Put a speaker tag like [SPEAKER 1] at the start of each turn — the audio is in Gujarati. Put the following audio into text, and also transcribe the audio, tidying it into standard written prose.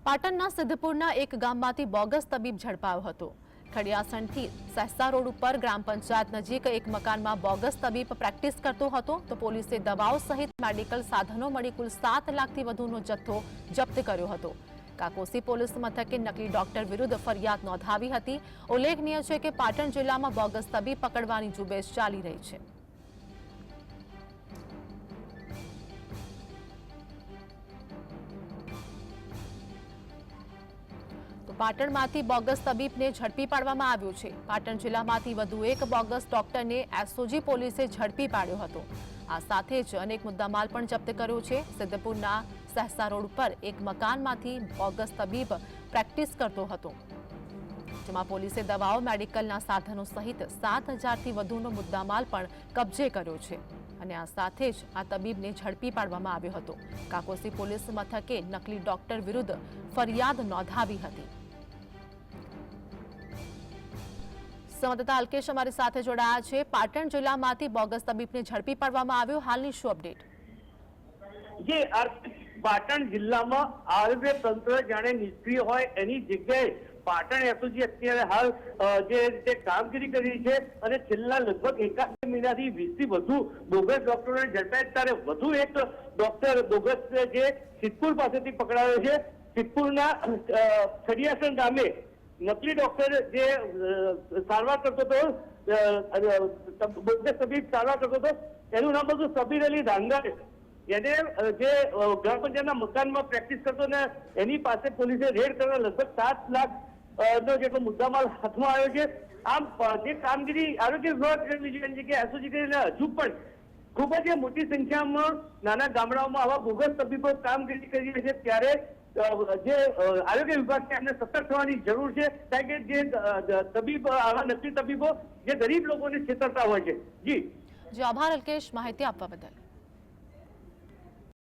[SPEAKER 1] પાટણના સિદ્ધપુરના એક ગામમાંથી બોગસ તબીબ ઝડપાયો હતો। ખડિયાસણથી સહેસા રોડ ઉપર ગ્રામ પંચાયત નજીક એક મકાનમાં બોગસ તબીબ પ્રેક્ટિસ કરતો હતો તો પોલીસે દવાઓ સહિત મેડિકલ સાધનો મળી કુલ 7 લાખથી વધુનો જથ્થો જપ્ત કર્યો હતો। કાકોસી પોલીસ મથકે નકલી ડોક્ટર વિરુદ્ધ ફરિયાદ નોંધાવી હતી। ઉલ્લેખનીય છે કે પાટણ જિલ્લામાં બોગસ તબીબ પકડવાની ઝુંબેશ ચાલી રહી છે। પાટણમાંથી બોગસ તબીબને ઝડપી પાડવામાં આવ્યો છે। પાટણ જિલ્લામાંથી વધુ એક બોગસ ડોક્ટરને એસઓજી પોલીસે ઝડપી પાડ્યો હતો। આ સાથે જ અનેક મુદ્દામાલ પણ જપ્ત કર્યો છે। સિદ્ધપુરના સહેસા રોડ પર એક મકાનમાંથી બોગસ તબીબ પ્રેક્ટિસ કરતો હતો, જેમાં પોલીસે દવાઓ મેડિકલના સાધનો સહિત 7,000થી વધુનો મુદ્દામાલ પણ કબજે કર્યો છે અને આ સાથે જ આ તબીબને ઝડપી પાડવામાં આવ્યો હતો। કાકોસી પોલીસ મથકે નકલી ડોક્ટર વિરુદ્ધ ફરિયાદ નોંધાવી હતી। સંવાદદાતા અલ્કેશ અમારી સાથે જોડાયા છે। પાટણ જિલ્લામાંથી બોગસ તબીબને ઝડપી પાડવામાં આવ્યો, હાલની શું અપડેટ?
[SPEAKER 2] જે પાટણ જિલ્લામાં આરોગ્ય તંત્ર જાણે નિષ્ક્રિય હોય એની જગ્યાએ પાટણ એસઓજી અત્યારે હાલ જે રીતે કામગીરી કરી છે અને છેલ્લા લગભગ એકાદ મહિનાથી 20થી વધુ બોગસ ડોક્ટરોને ઝડપાયા। ત્યારે વધુ એક ડોક્ટર બોગસ જે સિદ્ધપુર પાસેથી પકડાયો છે। સિદ્ધપુરના ખડિયાસણ ગામે નકલી ડોક્ટર જે સારવાર કરતો હતો, બોગસ તબીબ સારવાર કરતો હતો, એનું નામ હતું સબીર અલી ધાંગર। એને જે ગ્રામ પંચાયતના મકાનમાં પ્રેક્ટિસ કરતો ને એની પાસે પોલીસે રેડ કરવા લગભગ 7 લાખ નો જેટલો મુદ્દામાલ હાથમાં આવ્યો છે। આમ જે કામગીરી આરોગ્ય વિભાગ કરવી જોઈએ કે એસઓજી કરીને હજુ પણ ખૂબ જ મોટી સંખ્યામાં નાના ગામડાઓમાં આવા બોગસ તબીબો કામગીરી કરી રહી છે। ત્યારે જે આરોગ્ય વિભાગ છે એમને સતર્ક થવાની જરૂર છે, કારણ કે જે તબીબ આવા નકલી તબીબો જે ગરીબ લોકોને છેતરતા હોય છે। જી
[SPEAKER 1] આભાર અલ્કેશ, માહિતી આપવા બદલ।